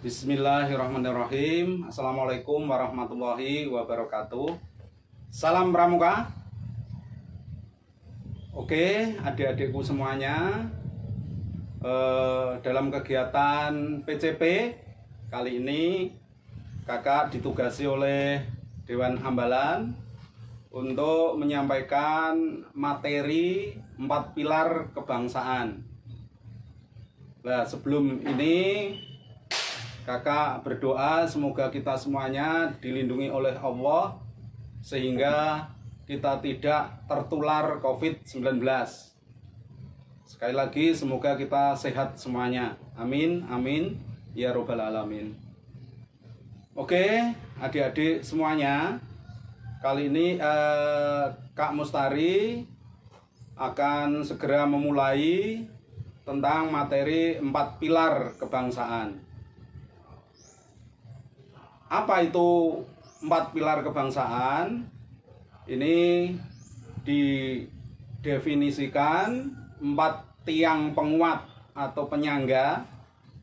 Bismillahirrahmanirrahim. Assalamualaikum warahmatullahi wabarakatuh. Salam Pramuka. Oke, adik-adikku semuanya, dalam kegiatan PCP kali ini kakak ditugasi oleh Dewan Hambalan untuk menyampaikan materi 4 pilar kebangsaan. Nah, sebelum ini kakak berdoa semoga kita semuanya dilindungi oleh Allah sehingga kita tidak tertular COVID-19. Sekali lagi semoga kita sehat semuanya. Amin, amin, ya robbal alamin. Oke, adik-adik semuanya, kali ini Kak Mustari akan segera memulai tentang materi 4 pilar kebangsaan. Apa itu 4 pilar kebangsaan? Ini didefinisikan 4 tiang penguat atau penyangga,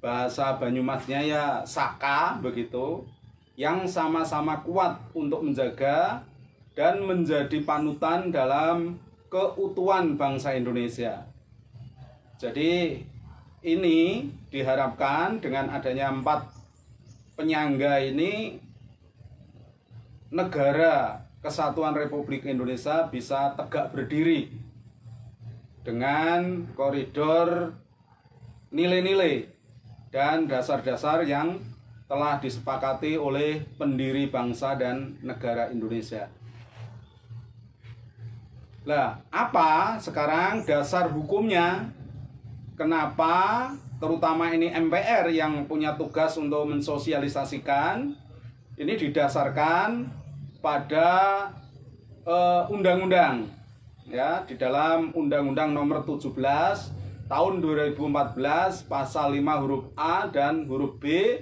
bahasa Banyumasnya ya saka begitu, yang sama-sama kuat untuk menjaga dan menjadi panutan dalam keutuhan bangsa Indonesia. Jadi ini diharapkan dengan adanya 4 penyangga ini, negara Kesatuan Republik Indonesia bisa tegak berdiri dengan koridor nilai-nilai dan dasar-dasar yang telah disepakati oleh pendiri bangsa dan negara Indonesia. Nah, apa sekarang dasar hukumnya? Kenapa terutama ini MPR yang punya tugas untuk mensosialisasikan? Ini didasarkan pada undang-undang, ya, di dalam Undang-Undang Nomor 17 Tahun 2014 Pasal 5 huruf A dan huruf B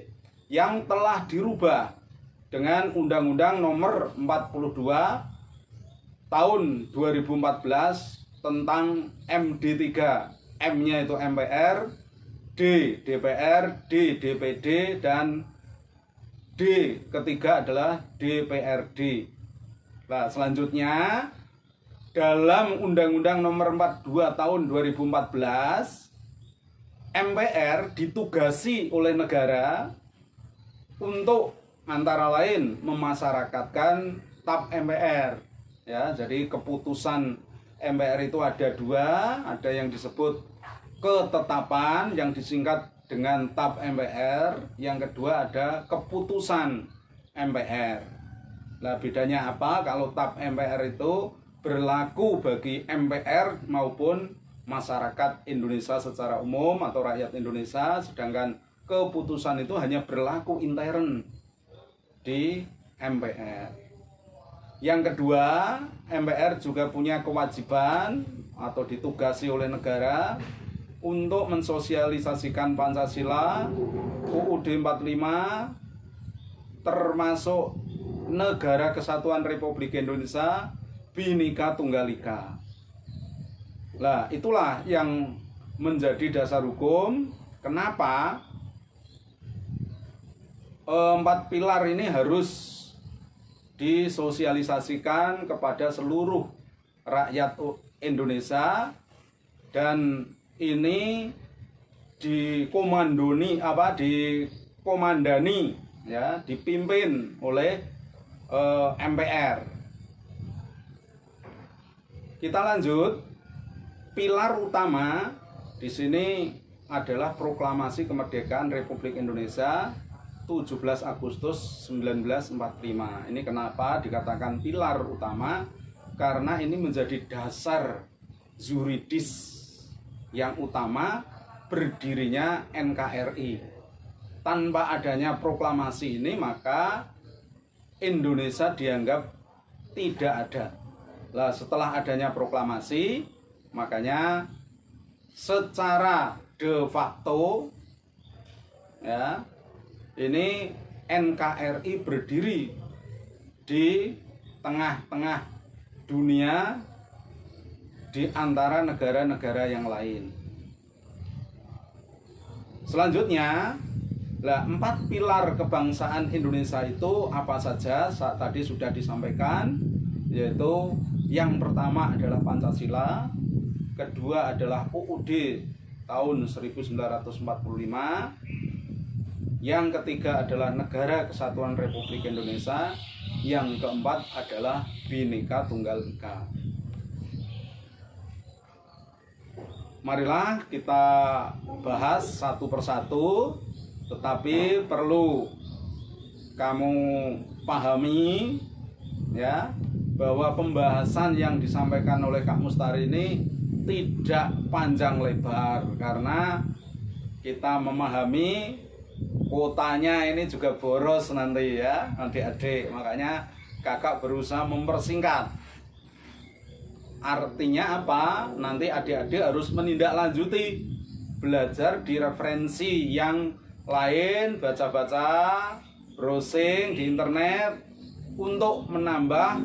yang telah dirubah dengan Undang-Undang Nomor 42 Tahun 2014 tentang MD3. M-nya itu MPR, D DPR, D DPD, dan D ketiga adalah DPRD. Nah, selanjutnya dalam Undang-Undang Nomor 42 Tahun 2014, MPR ditugasi oleh negara untuk antara lain memasyarakatkan TAP MPR. Ya, jadi keputusan MPR itu ada 2, ada yang disebut ketetapan yang disingkat dengan TAP MPR, yang kedua ada keputusan MPR. Nah, bedanya apa? Kalau TAP MPR itu berlaku bagi MPR maupun masyarakat Indonesia secara umum atau rakyat Indonesia, sedangkan keputusan itu hanya berlaku intern di MPR. Yang kedua, MPR juga punya kewajiban atau ditugasi oleh negara untuk mensosialisasikan Pancasila, UUD 45, termasuk Negara Kesatuan Republik Indonesia, Bhinneka Tunggal Ika. Nah, itulah yang menjadi dasar hukum. Kenapa 4 pilar ini harus disosialisasikan kepada seluruh rakyat Indonesia, dan ini dikomandani ya, dipimpin oleh MPR. Kita lanjut. Pilar utama di sini adalah Proklamasi Kemerdekaan Republik Indonesia 17 Agustus 1945. Ini kenapa dikatakan pilar utama? Karena ini menjadi dasar yuridis yang utama berdirinya NKRI. Tanpa adanya proklamasi ini, maka Indonesia dianggap tidak ada. Nah, setelah adanya proklamasi, makanya secara de facto, ya, ini NKRI berdiri di tengah-tengah dunia di antara negara-negara yang lain. Selanjutnya, Nah, 4 pilar kebangsaan Indonesia itu apa saja? Tadi sudah disampaikan, yaitu yang pertama adalah Pancasila, kedua adalah UUD tahun 1945, yang ketiga adalah Negara Kesatuan Republik Indonesia, yang keempat adalah Bhinneka Tunggal Ika. Marilah kita bahas satu persatu, tetapi perlu kamu pahami ya, bahwa pembahasan yang disampaikan oleh Kak Mustari ini tidak panjang lebar, karena kita memahami kuotanya ini juga boros nanti ya adik-adik, makanya kakak berusaha mempersingkat. Artinya apa? Nanti adik-adik harus menindaklanjuti, belajar di referensi yang lain, baca-baca, browsing di internet untuk menambah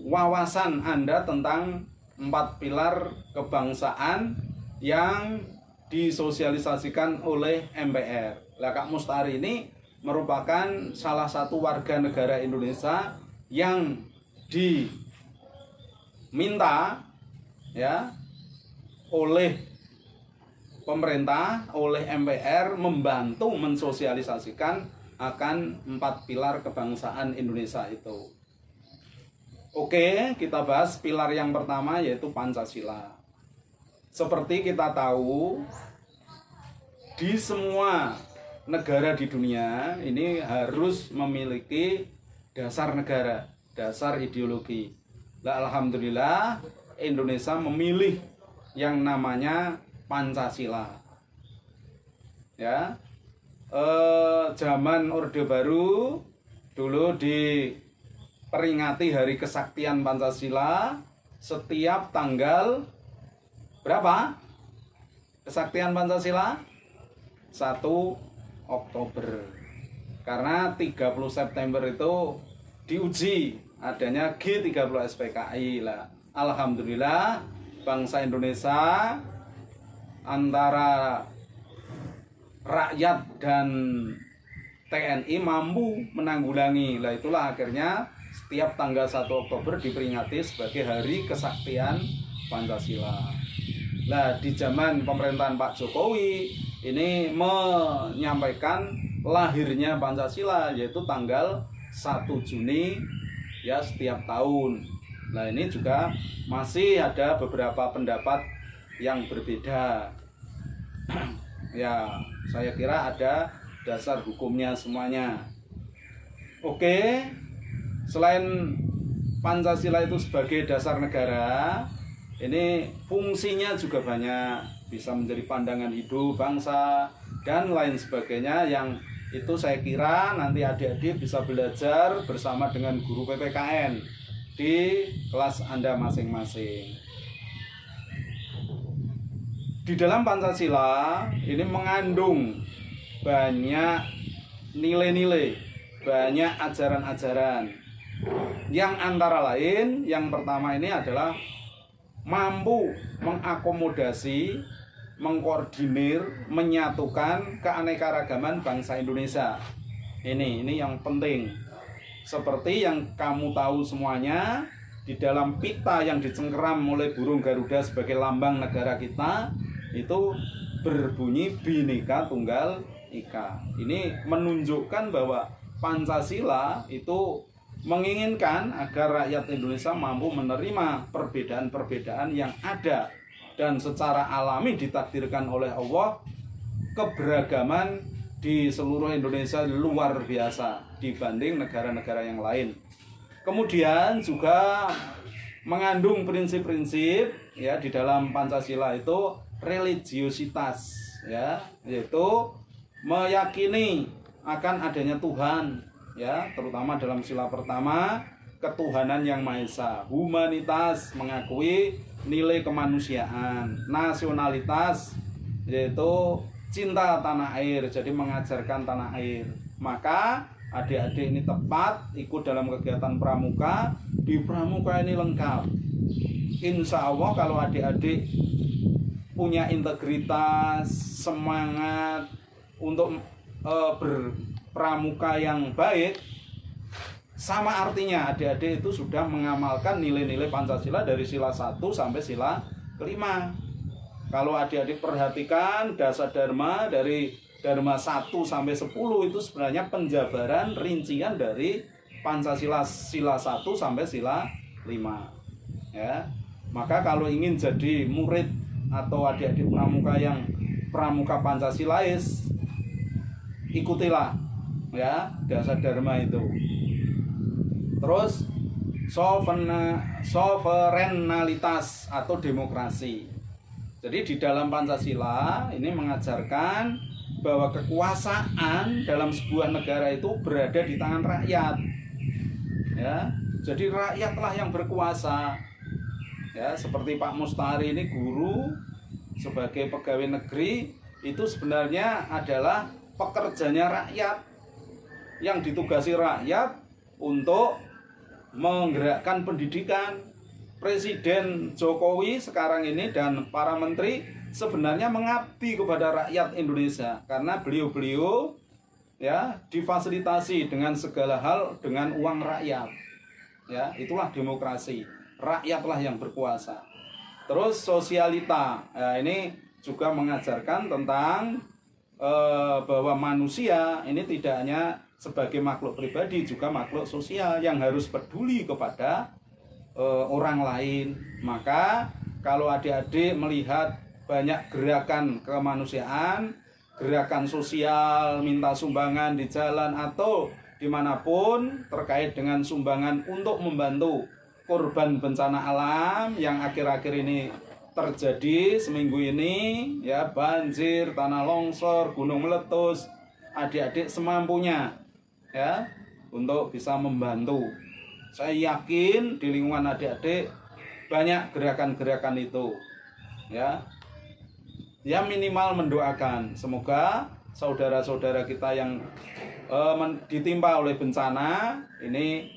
wawasan Anda tentang 4 pilar kebangsaan yang disosialisasikan oleh MPR. Lah, Kak Mustari ini merupakan salah satu warga negara Indonesia yang diminta ya oleh pemerintah, oleh MPR membantu mensosialisasikan akan 4 pilar kebangsaan Indonesia itu. Oke, kita bahas pilar yang pertama, yaitu Pancasila. Seperti kita tahu, di semua negara di dunia ini harus memiliki dasar negara, dasar ideologi. Nah, alhamdulillah Indonesia memilih yang namanya Pancasila. Ya, zaman Orde Baru dulu diperingati Hari Kesaktian Pancasila setiap tanggal berapa? Kesaktian Pancasila 1 Oktober. Karena 30 September itu diuji adanya G30 SPKI lah. Alhamdulillah bangsa Indonesia antara rakyat dan TNI mampu menanggulangi. Lah, itulah akhirnya setiap tanggal 1 Oktober diperingati sebagai Hari Kesaktian Pancasila. Nah, di zaman pemerintahan Pak Jokowi ini menyampaikan lahirnya Pancasila, yaitu tanggal 1 Juni ya setiap tahun. Nah, ini juga masih ada beberapa pendapat yang berbeda. Ya, saya kira ada dasar hukumnya semuanya. Oke, selain Pancasila itu sebagai dasar negara, ini fungsinya juga banyak, bisa menjadi pandangan hidup bangsa dan lain sebagainya, yang itu saya kira nanti adik-adik bisa belajar bersama dengan guru PPKN di kelas Anda masing-masing. Di dalam Pancasila ini mengandung banyak nilai-nilai, banyak ajaran-ajaran, yang antara lain yang pertama ini adalah mampu mengakomodasi, mengkoordinir, menyatukan keanekaragaman bangsa Indonesia. Ini yang penting. Seperti yang kamu tahu semuanya, di dalam pita yang dicengkeram oleh burung Garuda sebagai lambang negara kita, itu berbunyi Bhinneka Tunggal Ika. Ini menunjukkan bahwa Pancasila itu menginginkan agar rakyat Indonesia mampu menerima perbedaan-perbedaan yang ada, dan secara alami ditakdirkan oleh Allah keberagaman di seluruh Indonesia luar biasa dibanding negara-negara yang lain. Kemudian juga mengandung prinsip-prinsip ya di dalam Pancasila itu religiositas ya, yaitu meyakini akan adanya Tuhan ya, terutama dalam sila pertama ketuhanan yang Maha Esa, humanitas mengakui nilai kemanusiaan, nasionalitas yaitu cinta tanah air, jadi mengajarkan tanah air. Maka adik-adik ini tepat ikut dalam kegiatan pramuka. Di pramuka ini lengkap. Insya Allah kalau adik-adik punya integritas, semangat untuk berpramuka yang baik, sama artinya adik-adik itu sudah mengamalkan nilai-nilai Pancasila dari sila 1 sampai sila kelima. Kalau adik-adik perhatikan dasar dharma dari dharma 1 sampai 10 itu sebenarnya penjabaran rincian dari Pancasila sila 1 sampai sila 5. Ya. Maka kalau ingin jadi murid atau adik-adik pramuka yang pramuka Pancasilais, ikutilah ya dasar dharma itu. Terus soverenalitas atau demokrasi. Jadi di dalam Pancasila ini mengajarkan bahwa kekuasaan dalam sebuah negara itu berada di tangan rakyat. Ya, jadi rakyatlah yang berkuasa. Ya, seperti Pak Mustari ini guru sebagai pegawai negeri itu sebenarnya adalah pekerjanya rakyat yang ditugasi rakyat untuk menggerakkan pendidikan. Presiden Jokowi sekarang ini dan para menteri sebenarnya mengabdi kepada rakyat Indonesia karena beliau-beliau ya difasilitasi dengan segala hal dengan uang rakyat. Ya, itulah demokrasi. Rakyatlah yang berkuasa. Terus sosialita. Ya, ini juga mengajarkan tentang bahwa manusia ini tidak hanya sebagai makhluk pribadi, juga makhluk sosial yang harus peduli kepada orang lain. Maka kalau adik-adik melihat banyak gerakan kemanusiaan, gerakan sosial, minta sumbangan di jalan atau dimanapun terkait dengan sumbangan untuk membantu korban bencana alam yang akhir-akhir ini terjadi seminggu ini, ya, banjir, tanah longsor, gunung meletus, adik-adik semampunya ya untuk bisa membantu. Saya yakin di lingkungan adik-adik banyak gerakan-gerakan itu. Ya minimal mendoakan semoga saudara-saudara kita yang ditimpa oleh bencana ini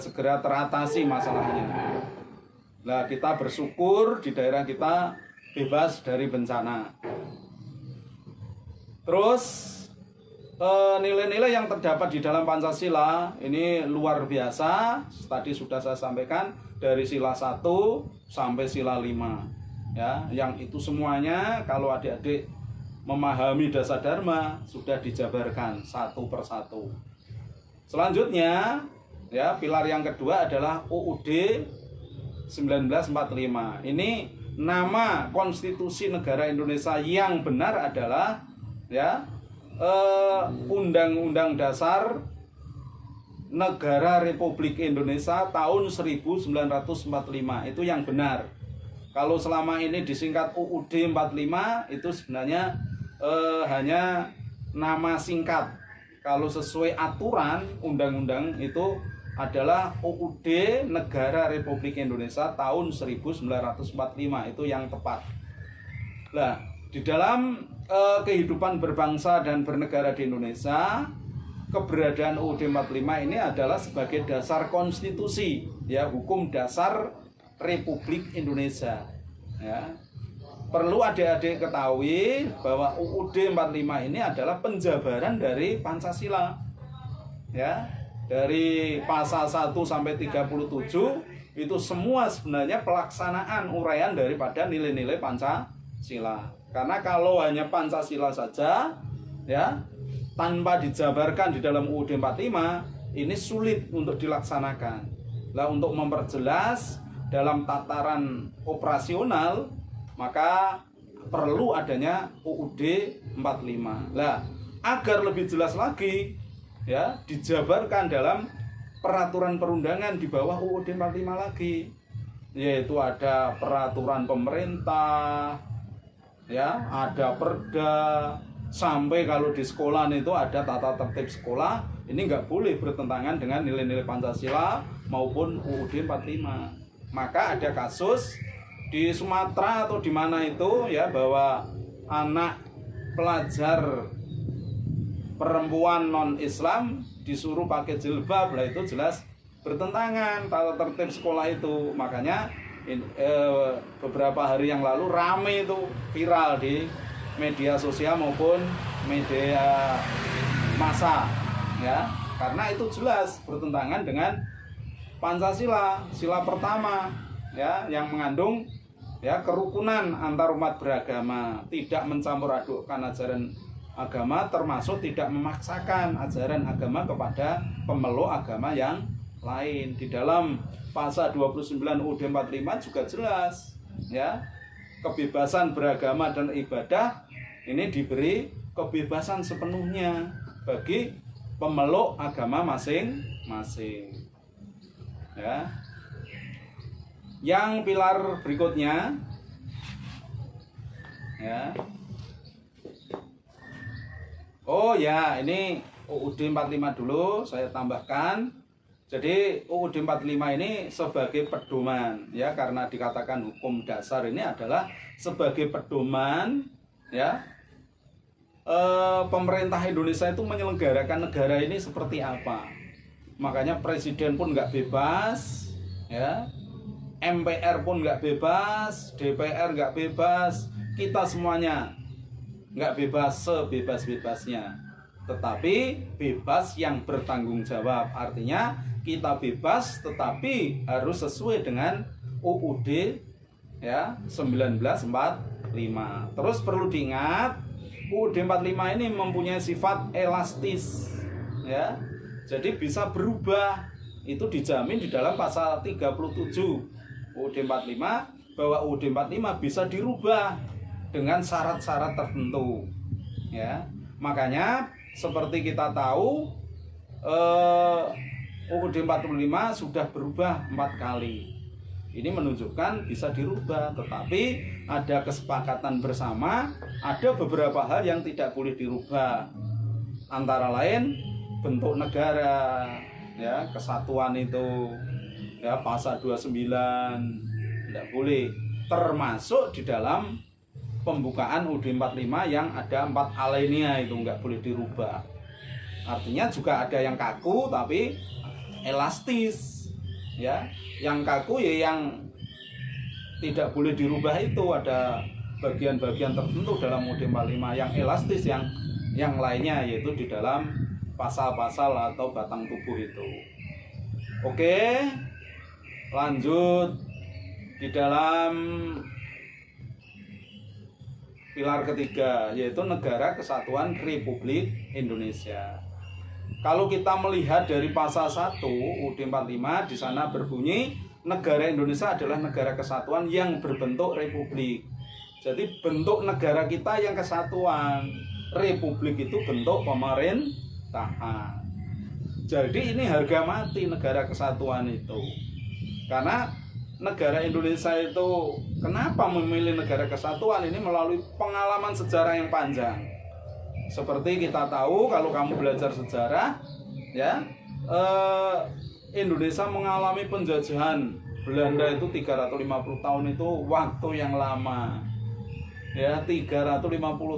segera teratasi masalahnya. Nah, kita bersyukur di daerah kita bebas dari bencana. Terus nilai-nilai yang terdapat di dalam Pancasila ini luar biasa. Tadi sudah saya sampaikan dari sila 1 sampai sila 5. Ya, yang itu semuanya kalau adik-adik memahami dasar dharma sudah dijabarkan satu persatu. Selanjutnya, ya, pilar yang kedua adalah UUD 1945. Ini nama konstitusi negara Indonesia yang benar adalah ya Undang-Undang Dasar Negara Republik Indonesia tahun 1945. Itu yang benar. Kalau selama ini disingkat UUD 45 itu sebenarnya hanya nama singkat. Kalau sesuai aturan undang-undang itu adalah UUD Negara Republik Indonesia tahun 1945. Itu yang tepat. Nah, di dalam kehidupan berbangsa dan bernegara di Indonesia, keberadaan UUD 45 ini adalah sebagai dasar konstitusi, ya, hukum dasar Republik Indonesia. Ya. Perlu adik-adik ketahui bahwa UUD 45 ini adalah penjabaran dari Pancasila. Ya, dari pasal 1 sampai 37 itu semua sebenarnya pelaksanaan uraian daripada nilai-nilai Pancasila. Karena kalau hanya Pancasila saja, ya, tanpa dijabarkan di dalam UUD 45, ini sulit untuk dilaksanakan. Nah, untuk memperjelas dalam tataran operasional, maka perlu adanya UUD 45. Nah, agar lebih jelas lagi, ya, dijabarkan dalam peraturan perundangan di bawah UUD 45 lagi, yaitu ada peraturan pemerintah, ya, ada perda, sampai kalau di sekolah itu ada tata tertib sekolah. Ini nggak boleh bertentangan dengan nilai-nilai Pancasila maupun UUD 45. Maka ada kasus di Sumatera atau di mana itu, ya, bahwa anak pelajar perempuan non-Islam disuruh pakai jilbab. Lah, itu jelas bertentangan tata tertib sekolah itu. Makanya beberapa hari yang lalu rame itu viral di media sosial maupun media massa, ya, karena itu jelas bertentangan dengan Pancasila, sila pertama, ya, yang mengandung ya kerukunan antar umat beragama, tidak mencampur adukkan ajaran agama, termasuk tidak memaksakan ajaran agama kepada pemeluk agama yang lain. Di dalam pasal 29 UUD 45 juga jelas, ya, kebebasan beragama dan ibadah ini diberi kebebasan sepenuhnya bagi pemeluk agama masing-masing. Ya. Yang pilar berikutnya, ya. Oh ya, ini UUD 45 dulu saya tambahkan. Jadi UUD 45 ini sebagai pedoman, ya, karena dikatakan hukum dasar ini adalah sebagai pedoman, ya. Pemerintah Indonesia itu menyelenggarakan negara ini seperti apa. Makanya presiden pun nggak bebas, ya, MPR pun nggak bebas, DPR nggak bebas, kita semuanya nggak bebas sebebas-bebasnya, tetapi bebas yang bertanggung jawab. Artinya kita bebas tetapi harus sesuai dengan UUD, ya, 1945. Terus perlu diingat, UUD 45 ini mempunyai sifat elastis, ya. Jadi bisa berubah. Itu dijamin di dalam pasal 37 UUD 45 bahwa UUD 45 bisa dirubah dengan syarat-syarat tertentu, ya. Makanya seperti kita tahu UUD 45 sudah berubah 4 kali. Ini menunjukkan bisa dirubah, tetapi ada kesepakatan bersama, ada beberapa hal yang tidak boleh dirubah. Antara lain bentuk negara, ya, kesatuan itu, ya, pasal 29 tidak boleh, termasuk di dalam pembukaan UUD 45 yang ada 4 alinea itu nggak boleh dirubah. Artinya juga ada yang kaku tapi elastis, ya. Yang kaku ya yang tidak boleh dirubah itu ada bagian-bagian tertentu dalam UUD 45, yang elastis yang lainnya yaitu di dalam pasal-pasal atau batang tubuh itu. Oke, lanjut di dalam pilar ketiga yaitu Negara Kesatuan Republik Indonesia. Kalau kita melihat dari pasal 1 UUD 45, di sana berbunyi negara Indonesia adalah negara kesatuan yang berbentuk republik. Jadi bentuk negara kita yang kesatuan, republik itu bentuk pemerintahan. Jadi ini harga mati negara kesatuan itu. Karena negara Indonesia itu kenapa memilih negara kesatuan ini melalui pengalaman sejarah yang panjang. Seperti kita tahu kalau kamu belajar sejarah, ya, Indonesia mengalami penjajahan Belanda itu 350 tahun itu waktu yang lama. Ya, 350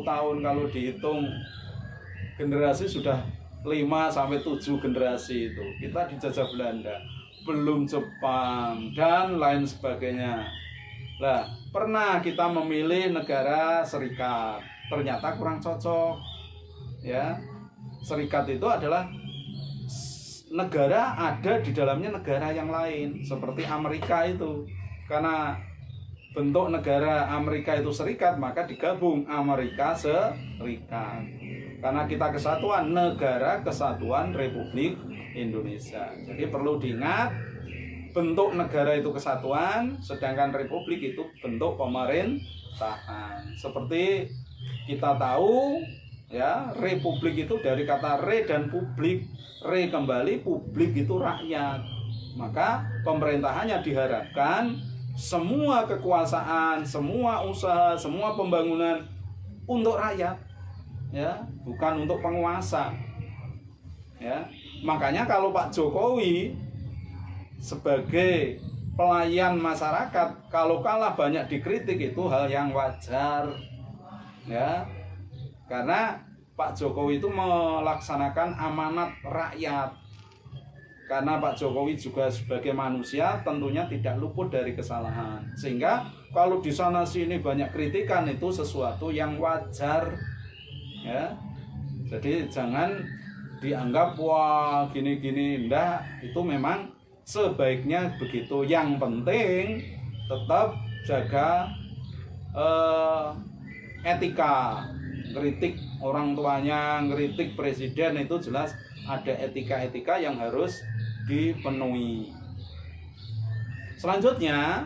tahun kalau dihitung generasi sudah 5 sampai 7 generasi itu. Kita dijajah Belanda, belum Jepang dan lain sebagainya. Nah, pernah kita memilih negara serikat, ternyata kurang cocok. Ya, serikat itu adalah negara ada di dalamnya negara yang lain seperti Amerika itu. Karena bentuk negara Amerika itu serikat, maka digabung Amerika Serikat. Karena kita kesatuan, Negara Kesatuan Republik Indonesia. Jadi perlu diingat, bentuk negara itu kesatuan, sedangkan republik itu bentuk pemerintahan. Seperti kita tahu, ya, republik itu dari kata re dan publik. Re kembali, publik itu rakyat. Maka pemerintahannya diharapkan semua kekuasaan, semua usaha, semua pembangunan untuk rakyat, ya, bukan untuk penguasa. Ya, makanya kalau Pak Jokowi sebagai pelayan masyarakat, kalau kalah banyak dikritik itu hal yang wajar, ya, karena Pak Jokowi itu melaksanakan amanat rakyat. Karena Pak Jokowi juga sebagai manusia tentunya tidak luput dari kesalahan. Sehingga kalau di sana sini banyak kritikan itu sesuatu yang wajar, ya. Jadi jangan dianggap wah gini-gini, enggak, itu memang sebaiknya begitu. Yang penting tetap jaga etika, kritik orang tuanya, kritik presiden, itu jelas ada etika-etika yang harus dipenuhi. Selanjutnya,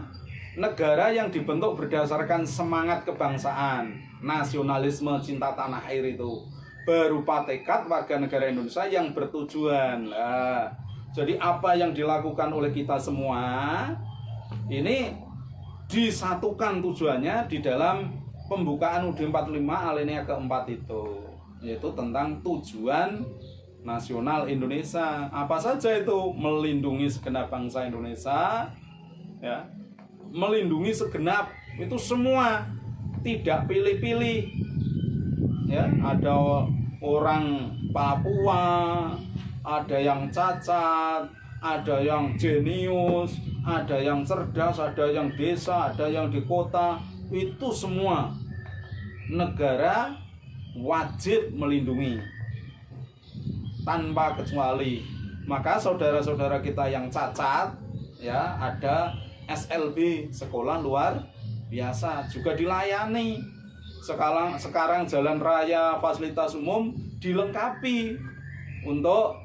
negara yang dibentuk berdasarkan semangat kebangsaan, nasionalisme, cinta tanah air itu berupa tekad warga negara Indonesia yang bertujuan. Nah, jadi apa yang dilakukan oleh kita semua ini disatukan tujuannya di dalam pembukaan UUD 45 alinea keempat itu, yaitu tentang tujuan nasional Indonesia. Apa saja itu? Melindungi segenap bangsa Indonesia, ya, melindungi segenap itu semua, tidak pilih-pilih, ya. Ada orang Papua, ada yang cacat, ada yang jenius, ada yang cerdas, ada yang desa, ada yang di kota. Itu semua negara wajib melindungi tanpa kecuali. Maka saudara-saudara kita yang cacat, ya, ada SLB, sekolah luar biasa, juga dilayani. Sekarang jalan raya, fasilitas umum dilengkapi untuk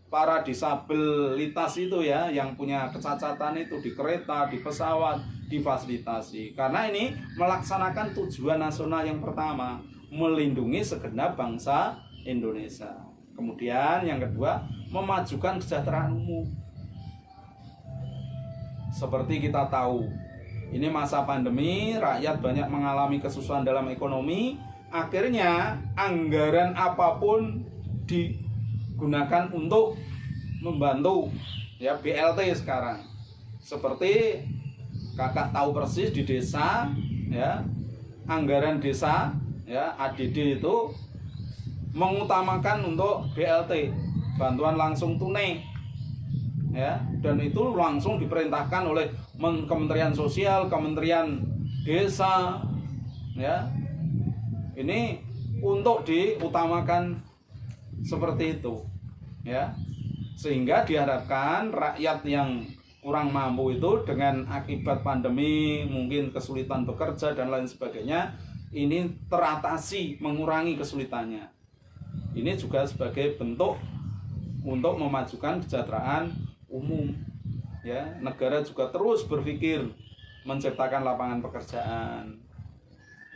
para disabilitas itu, ya, yang punya kecacatan itu, di kereta, di pesawat, difasilitasi. Karena ini melaksanakan tujuan nasional yang pertama, melindungi segenap bangsa Indonesia. Kemudian yang kedua, memajukan kesejahteraan umum. Seperti kita tahu, ini masa pandemi, rakyat banyak mengalami kesusahan dalam ekonomi. Akhirnya anggaran apapun digunakan untuk membantu, ya, BLT sekarang. Seperti kakak tahu persis di desa, ya, anggaran desa, ya, ADD itu mengutamakan untuk BLT, bantuan langsung tunai, ya, dan itu langsung diperintahkan oleh Kementerian Sosial, Kementerian Desa, ya, ini untuk diutamakan seperti itu, ya, sehingga diharapkan rakyat yang kurang mampu itu dengan akibat pandemi, mungkin kesulitan bekerja dan lain sebagainya, ini teratasi, mengurangi kesulitannya. Ini juga sebagai bentuk untuk memajukan kesejahteraan umum, ya. Negara juga terus berpikir menciptakan lapangan pekerjaan,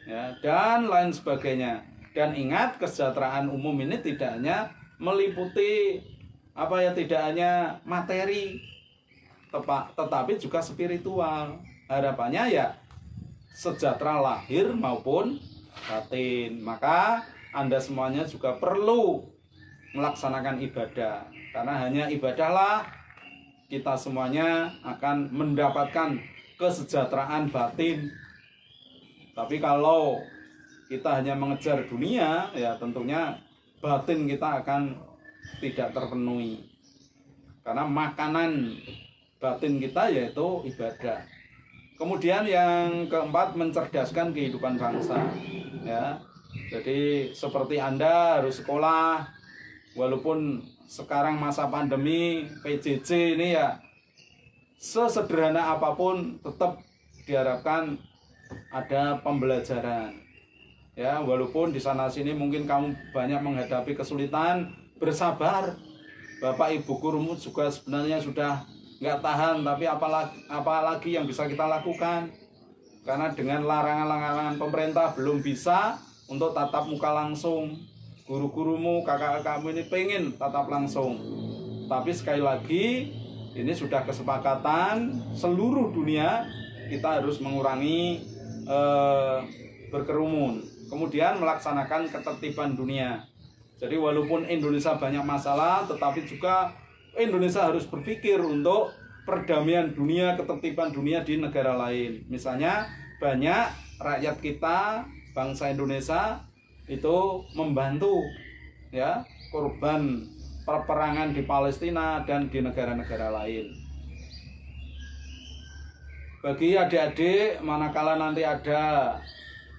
ya, dan lain sebagainya. Dan ingat, kesejahteraan umum ini tidak hanya meliputi tidak hanya materi, tetapi juga spiritual. Harapannya ya sejahtera lahir maupun batin. Maka Anda semuanya juga perlu melaksanakan ibadah, karena hanya ibadahlah kita semuanya akan mendapatkan kesejahteraan batin. Tapi kalau kita hanya mengejar dunia, ya tentunya batin kita akan tidak terpenuhi, karena makanan batin kita yaitu ibadah. Kemudian yang keempat, mencerdaskan kehidupan bangsa, ya. Jadi seperti Anda harus sekolah, walaupun sekarang masa pandemi PJJ ini, ya, sesederhana apapun tetap diharapkan ada pembelajaran, ya, walaupun di sana sini mungkin kamu banyak menghadapi kesulitan, bersabar. Bapak Ibu gurumu juga sebenarnya sudah nggak tahan, tapi apalagi yang bisa kita lakukan, karena dengan larangan-larangan pemerintah belum bisa untuk tatap muka langsung. Guru-gurumu, kakak-kakakmu ini pengen tatap langsung, tapi sekali lagi ini sudah kesepakatan seluruh dunia, kita harus mengurangi berkerumun, kemudian melaksanakan ketertiban dunia. Jadi walaupun Indonesia banyak masalah, tetapi juga Indonesia harus berpikir untuk perdamaian dunia, ketertiban dunia di negara lain. Misalnya banyak rakyat kita, bangsa Indonesia itu membantu, ya, korban peperangan di Palestina dan di negara-negara lain. Bagi adik-adik, manakala nanti ada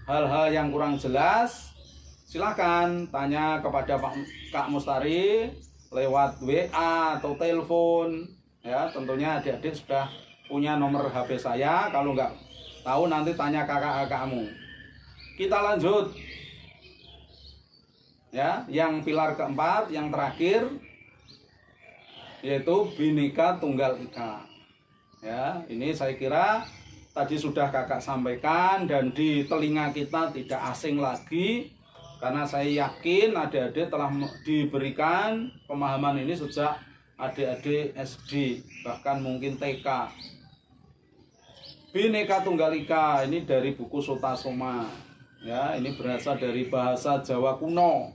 hal-hal yang kurang jelas, silakan tanya kepada Kak Mustari lewat WA atau telepon. Ya, tentunya adik-adik sudah punya nomor HP saya. Kalau nggak tahu nanti tanya kakak-kakakmu. Kita lanjut. Ya, yang pilar keempat, yang terakhir, yaitu Bhinneka Tunggal Ika. Ya, ini saya kira tadi sudah kakak sampaikan dan di telinga kita tidak asing lagi, karena saya yakin adik-adik telah diberikan pemahaman ini sejak adik-adik SD, bahkan mungkin TK. Bhinneka Tunggal Ika ini dari buku Sutasoma. Ya, ini berasal dari bahasa Jawa kuno.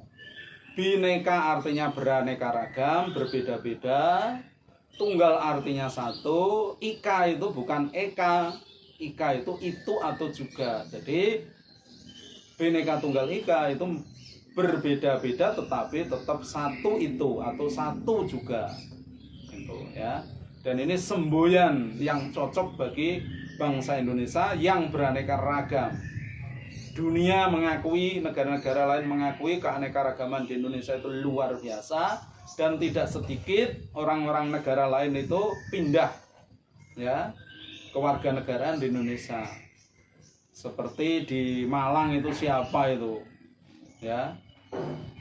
Bhinneka artinya beraneka ragam, berbeda-beda. Tunggal artinya satu. Ika itu bukan eka. Ika itu atau juga. Jadi Bhinneka Tunggal Ika itu berbeda-beda tetapi tetap satu itu atau satu juga. Gitu, ya. Dan ini semboyan yang cocok bagi bangsa Indonesia yang beraneka ragam. Dunia mengakui, negara-negara lain mengakui keanekaragaman di Indonesia itu luar biasa, dan tidak sedikit orang-orang negara lain itu pindah ya kewarganegaraan di Indonesia. Seperti di Malang itu siapa itu? Ya.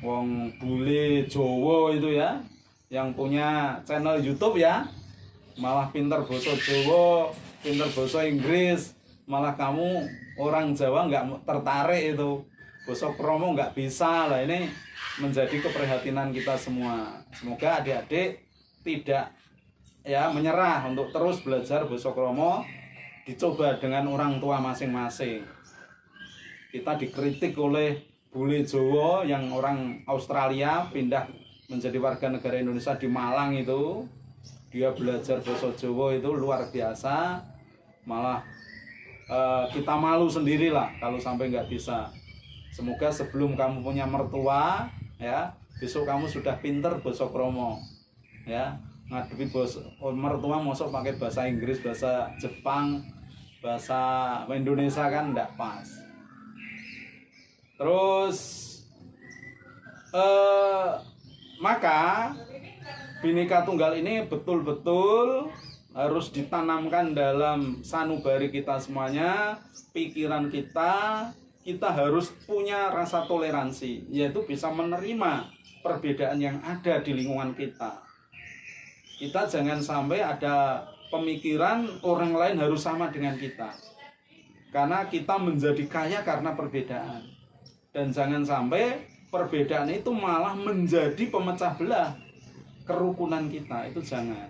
Wong bule Jowo itu ya, yang punya channel YouTube ya. Malah pinter basa Jawa, pinter basa Inggris, malah kamu orang Jawa nggak tertarik itu, basa kromo nggak bisa lah. Ini menjadi keprihatinan kita semua. Semoga adik-adik tidak ya menyerah untuk terus belajar basa kromo, dicoba dengan orang tua masing-masing. Kita dikritik oleh bule Jawa yang orang Australia pindah menjadi warga negara Indonesia di Malang itu. Dia belajar bahasa Jawa itu luar biasa, malah kita malu sendirilah kalau sampai nggak bisa. Semoga sebelum kamu punya mertua ya, besok kamu sudah pinter bahasa kromo ya. Ngadepi mertua mosok pakai bahasa Inggris, bahasa Jepang, bahasa Indonesia kan enggak pas. Terus maka Bhinneka Tunggal ini betul-betul harus ditanamkan dalam sanubari kita semuanya, pikiran kita. Kita harus punya rasa toleransi, yaitu bisa menerima perbedaan yang ada di lingkungan kita. Kita jangan sampai ada pemikiran orang lain harus sama dengan kita, karena kita menjadi kaya karena perbedaan. Dan jangan sampai perbedaan itu malah menjadi pemecah belah kerukunan kita, itu jangan.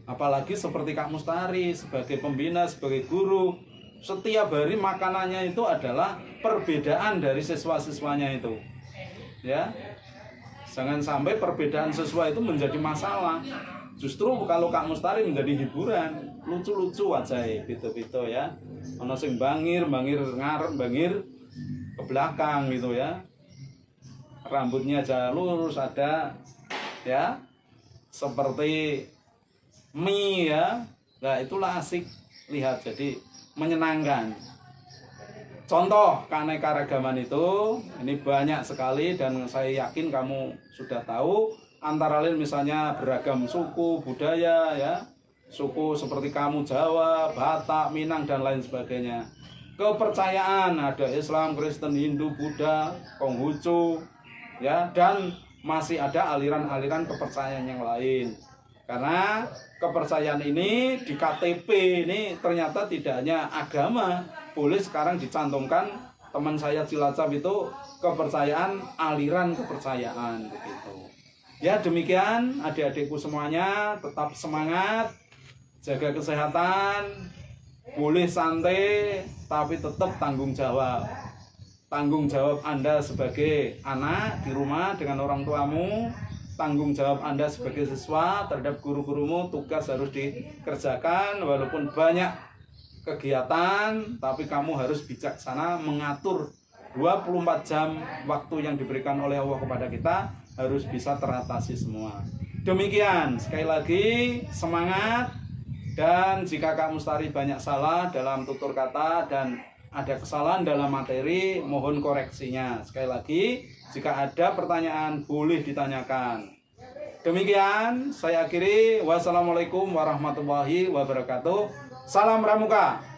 Apalagi seperti Kak Mustari sebagai pembina, sebagai guru, setiap hari makanannya itu adalah perbedaan dari siswa-siswanya itu. Ya. Jangan sampai perbedaan siswa itu menjadi masalah. Justru kalau Kak Mustari menjadi hiburan, lucu-lucu wajahnya, gitu-gitu ya. Ono sing bangir ngarep, bangir ke belakang gitu ya. Rambutnya aja lurus ada ya. Seperti mie ya. Nah, itulah asik lihat, jadi menyenangkan. Contoh keanekaragaman itu ini banyak sekali, dan saya yakin kamu sudah tahu. Antara lain misalnya beragam suku, budaya ya. Suku seperti kamu Jawa, Batak, Minang dan lain sebagainya. Kepercayaan ada Islam, Kristen, Hindu, Buddha, Konghucu ya, dan masih ada aliran-aliran kepercayaan yang lain. Karena kepercayaan ini di KTP ini ternyata tidak hanya agama, boleh sekarang dicantumkan. Teman saya Cilacap itu kepercayaan, aliran kepercayaan begitu. Ya demikian adik-adikku semuanya, tetap semangat, jaga kesehatan, boleh santai tapi tetap tanggung jawab. Tanggung jawab Anda sebagai anak di rumah dengan orang tuamu, tanggung jawab Anda sebagai siswa terhadap guru-gurumu, tugas harus dikerjakan walaupun banyak kegiatan, tapi kamu harus bijaksana mengatur 24 jam waktu yang diberikan oleh Allah kepada kita harus bisa teratasi semua. Demikian, sekali lagi semangat, dan jika Kak Mustari banyak salah dalam tutur kata dan ada kesalahan dalam materi, mohon koreksinya. Sekali lagi, jika ada pertanyaan boleh ditanyakan. Demikian saya akhiri. Wassalamualaikum warahmatullahi wabarakatuh. Salam Pramuka.